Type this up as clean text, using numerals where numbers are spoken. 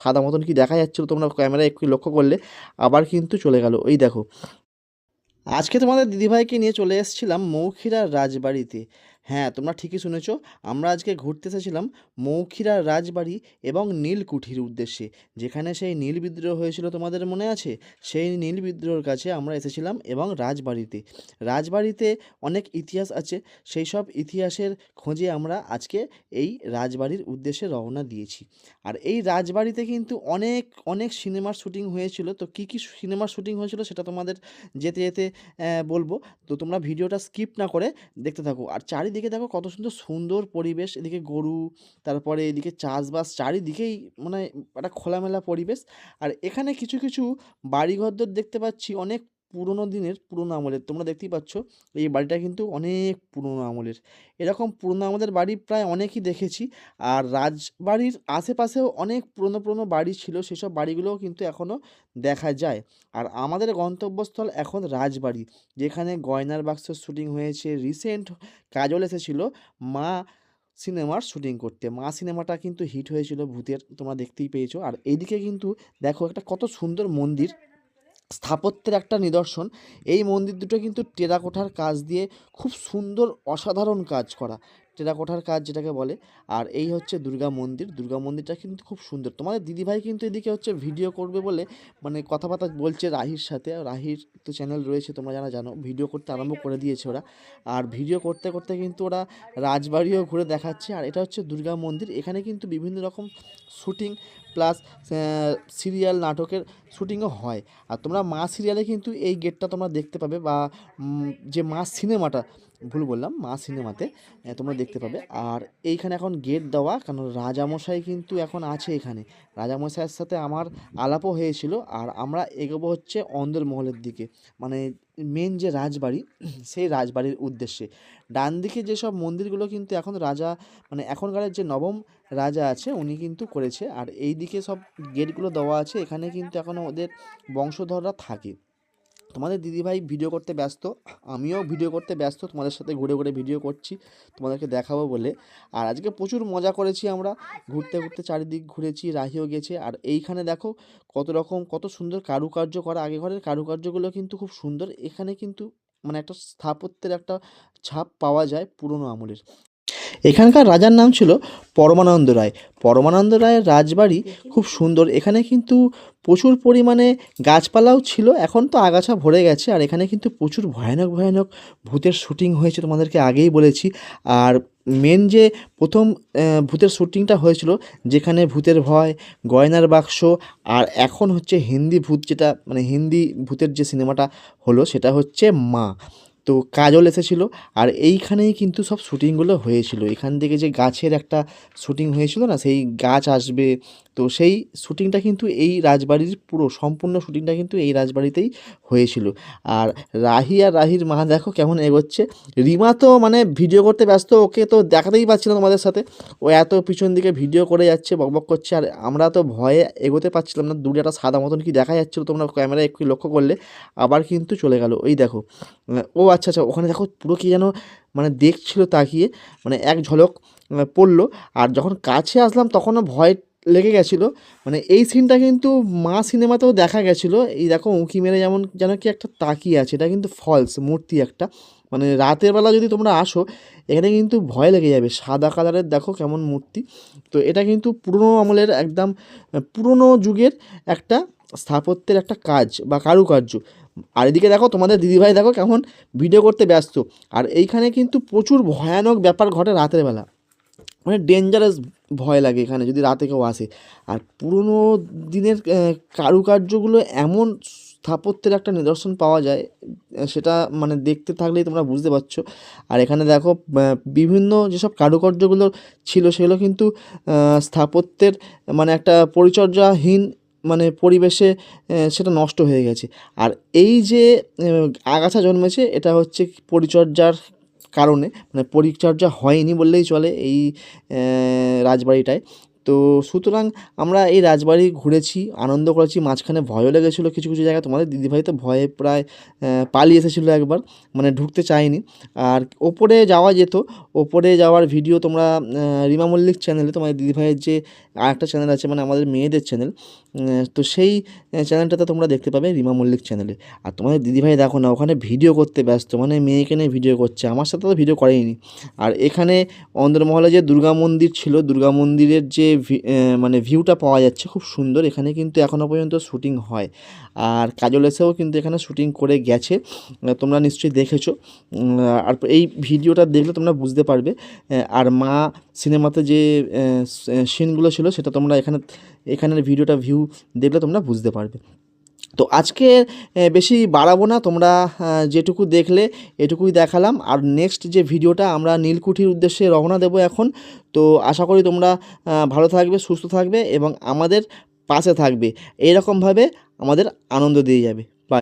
সাদা মতন কি দেখা যাচ্ছিলো তোমরা ক্যামেরায় একটু লক্ষ্য করলে, আবার কিন্তু চলে গেল। এই দেখো, আজকে তোমাদের দিদিভাইকে নিয়ে চলে এসেছিলাম মৌখিরার রাজবাড়িতে। হ্যাঁ, তোমরা ঠিকই শুনেছো, আমরা আজকে ঘুরতে এসেছিলাম মৌখিরার রাজবাড়ি এবং নীলকুঠির উদ্দেশ্যে, যেখানে সেই নীল বিদ্রোহ হয়েছিল তোমাদের মনে আছে। সেই নীল বিদ্রোহের কাছে আমরা এসেছিলাম এবং রাজবাড়িতে। রাজবাড়িতে অনেক ইতিহাস আছে, সেই সব ইতিহাসের খোঁজে আমরা আজকে এই রাজবাড়ির উদ্দেশ্যে রওনা দিয়েছি। আর এই রাজবাড়িতে কিন্তু অনেক অনেক সিনেমার শ্যুটিং হয়েছিল। তো কী কী সিনেমার শ্যুটিং হয়েছিল সেটা তোমাদের যেতে যেতে বলবো। তো তোমরা ভিডিওটা স্কিপ না করে দেখতে থাকো। আর চারিদিকে দেখো কত সুন্দর সুন্দর পরিবেশ, এদিকে গরু, তারপরে এদিকে চাষবাস, চারিদিকেই মানে একটা খোলামেলা পরিবেশ। আর এখানে কিছু কিছু বাড়িঘরদর দেখতে পাচ্ছি অনেক পুরনো দিনের, পুরনো আমলের। তোমরা দেখতেই পাচ্ছ এই বাড়িটা কিন্তু অনেক পুরনো আমলের। এরকম পুরনো আমলের বাড়ি প্রায় অনেকই দেখেছি। আর রাজবাড়ির আশেপাশেও অনেক পুরনো পুরনো বাড়ি ছিল, সেসব বাড়িগুলোও কিন্তু এখনও দেখা যায়। আর আমাদের গন্তব্যস্থল এখন রাজবাড়ি, যেখানে গয়নার বাক্সের শ্যুটিং হয়েছে। রিসেন্ট কাজল এসেছিল মা সিনেমার শ্যুটিং করতে। মা সিনেমাটা কিন্তু হিট হয়েছিল ভূতের, তোমরা দেখতেই পেয়েছো। আর এইদিকে কিন্তু দেখো একটা কত সুন্দর মন্দির, স্থাপত্যের একটা নিদর্শন। এই মন্দির দুটো কিন্তু টেরাকোটার কাজ দিয়ে খুব সুন্দর অসাধারণ কাজ করা, টেরাকোটার কাজ যেটাকে বলে। আর এই হচ্ছে দুর্গা মন্দির। দুর্গা মন্দিরটা কিন্তু খুব সুন্দর। তোমাদের দিদিভাই কিন্তু এদিকে হচ্ছে ভিডিও করবে বলে মানে কথাবার্তা বলছে রাহির সাথে। রাহির তো চ্যানেল রয়েছে, তোমরা যারা জানো, ভিডিও করতে আরম্ভ করে দিয়েছে ওরা। আর ভিডিও করতে করতে কিন্তু ওরা রাজবাড়িও ঘুরে দেখাচ্ছে। আর এটা হচ্ছে দুর্গা মন্দির। এখানে কিন্তু বিভিন্ন রকম শ্যুটিং প্লাস সিরিয়াল নাটকের শ্যুটিংও হয়। আর তোমরা মা সিরিয়ালে কিন্তু এই গেটটা তোমরা দেখতে পাবে, বা যে মা সিনেমাটা, ভুল বললাম, মা সিনেমাতে তোমরা দেখতে পাবে। আর এইখানে এখন গেট দেওয়া, কারণ রাজামশাই কিন্তু এখন আছে এখানে। রাজামশাইয়ের সাথে আমার আলাপও হয়েছিল। আর আমরা এগোবো হচ্ছে অন্দরমহলের দিকে, মানে মেন যে রাজবাড়ি, সেই রাজবাড়ির উদ্দেশ্যে। ডান দিকে যেসব মন্দিরগুলো কিন্তু এখন রাজা, মানে এখনকারের যে নবম রাজা আছে উনি কিন্তু করেছে। আর এই দিকে সব গেটগুলো দেওয়া আছে, এখানে কিন্তু এখনও ওদের বংশধররা থাকে। তোমাদের দিদিভাই ভিডিও করতে ব্যস্ত, আমিও ভিডিও করতে ব্যস্ত, তোমাদের সাথে ঘুরে ঘুরে ভিডিও করছি তোমাদেরকে দেখাবো বলে। আর আজকে প্রচুর মজা করেছি আমরা, ঘুরতে ঘুরতে চারিদিক ঘুরেছি, রাহিও গেছে। আর এইখানে দেখো কত রকম কত সুন্দর কারুকার্য করা, আগে ঘরের কারুকার্যগুলো কিন্তু খুব সুন্দর। এখানে কিন্তু মানে একটা স্থাপত্যের একটা ছাপ পাওয়া যায় পুরনো আমলের। এখানকার রাজার নাম ছিল পরমানন্দ রায়। পরমানন্দ রায়ের রাজবাড়ি খুব সুন্দর। এখানে কিন্তু প্রচুর পরিমাণে গাছপালাও ছিল, এখন তো আগাছা ভরে গেছে। আর এখানে কিন্তু প্রচুর ভয়ানক ভয়ানক ভূতের শ্যুটিং হয়েছে, তোমাদেরকে আগেই বলেছি। আর মেন যে প্রথম ভূতের শ্যুটিংটা হয়েছিল, যেখানে ভূতের ভয়, গয়নার বাক্স, আর এখন হচ্ছে হিন্দি ভূত, যেটা মানে হিন্দি ভূতের যে সিনেমাটা হলো সেটা হচ্ছে মা। তো কাজল এসেছিলো। আর এইখানেই কিন্তু সব শ্যুটিংগুলো হয়েছিল। এখান থেকে যে গাছের একটা শ্যুটিং হয়েছিল না, সেই গাছ আসবে, তো সেই শ্যুটিংটা কিন্তু এই রাজবাড়ির পুরো সম্পূর্ণ শ্যুটিংটা কিন্তু এই রাজবাড়িতেই হয়েছিল। আর রাহি আর রাহির মা দেখো কেমন এগোচ্ছে। রিমা তো মানে ভিডিও করতে ব্যস্ত, ওকে তো দেখাতেই পাচ্ছি না তোমাদের সাথে। ও এত পিছন দিকে ভিডিও করে যাচ্ছে, বকবক করছে। আর আমরা তো ভয়ে এগোতে পারছিলাম না, দূরে একটা সাদা মতন কি দেখা যাচ্ছিলো তোমরা ক্যামেরায় একটু লক্ষ্য করলে, আবার কিন্তু চলে গেল। ওই দেখো, ও আচ্ছা আচ্ছা, ওখানে দেখো পুরো কি যেন মানে দেখছিল তাকিয়ে, মানে এক ঝলক পড়লো। আর যখন কাছে আসলাম তখনও ভয় লেগে গেছিলো। মানে এই সিনটা কিন্তু মা সিনেমাতেও দেখা গেছিলো। এই দেখো উঁকি মেরে যেমন যেন কি একটা তাকিয়ে আছে, এটা কিন্তু ফলস মূর্তি একটা। মানে রাতের বেলা যদি তোমরা আসো এখানে কিন্তু ভয় লেগে যাবে, সাদা কালারের দেখো কেমন মূর্তি। তো এটা কিন্তু পুরনো আমলের একদম পুরনো যুগের একটা স্থাপত্যের একটা কাজ বা কারুকার্য। আর এদিকে দেখো তোমাদের দিদিভাই দেখো কেমন ভিডিও করতে ব্যস্ত। আর এইখানে কিন্তু প্রচুর ভয়ানক ব্যাপার ঘটে রাতের বেলা, মানে ডেঞ্জারাস, ভয় লাগে এখানে যদি রাতে কেউ আসে। আর পুরনো দিনের কারুকার্যগুলো এমন স্থাপত্যের একটা নিদর্শন পাওয়া যায়, সেটা মানে দেখতে থাকলেই তোমরা বুঝতে পারছো। আর এখানে দেখো বিভিন্ন যেসব কারুকার্যগুলো ছিল সেগুলো কিন্তু স্থাপত্যের মানে একটা পরিচর্যাহীন মানে পরিবেশে সেটা নষ্ট হয়ে গেছে। আর এই যে আগাছা জন্মেছে এটা হচ্ছে পরিচর্যার কারণে, মানে পরিচর্যা হয়নি বললেই চলে এই রাজবাড়িটায়। তো সুতরাং আমরা এই রাজবাড়ি ঘুরেছি, আনন্দ করেছি, মাঝখানে ভয়ও লেগেছিলো কিছু কিছু জায়গায়। তোমাদের দিদিভাই তো ভয়ে প্রায় পালিয়ে এসেছিলো একবার, মানে ঢুকতে চায়নি। আর ওপরে যাওয়া যেত, ওপরে যাওয়ার ভিডিও তোমরা রিমা মল্লিক চ্যানেলে, তোমাদের দিদিভাইয়ের যে আরেকটা চ্যানেল আছে মানে আমাদের মেয়েদের চ্যানেল, তো সেই চ্যানেলটাতে তোমরা দেখতে পাবে রিমা মল্লিক চ্যানেলে। আর তোমাদের দিদিভাই দেখো না ওখানে ভিডিও করতে ব্যস্ত, মানে মেয়েকে নিয়ে ভিডিও করছে, আমার সাথে তো ভিডিও করেইনি। আর এখানে অন্দরমহলে যে দুর্গা মন্দির ছিল, দুর্গা মন্দিরের যে মানে ভিউটা পাওয়া যাচ্ছে খুব সুন্দর। এখানে কিন্তু এখনও পর্যন্ত শ্যুটিং হয়, আর কাজল এসেও কিন্তু এখানে শ্যুটিং করে গেছে, তোমরা নিশ্চয়ই দেখেছো। আর এই ভিডিওটা দেখলে তোমরা বুঝতে পারবে। আর মা সিনেমাতে যে সিনগুলো ছিল সেটা তোমরা এখানের ভিডিওটা ভিউ দেখলে তোমরা বুঝতে পারবে। তো আজকে বেশি বাড়াবো না, তোমরা যেটুকু দেখলে এটুকুই দেখালাম। আর নেক্সট যে ভিডিওটা আমরা নীলকুঠির উদ্দেশ্যে রওনা দেবো এখন। তো আশা করি তোমরা ভালো থাকবে, সুস্থ থাকবে এবং আমাদের পাশে থাকবে, এইরকমভাবে আমাদের আনন্দ দিয়ে যাবে।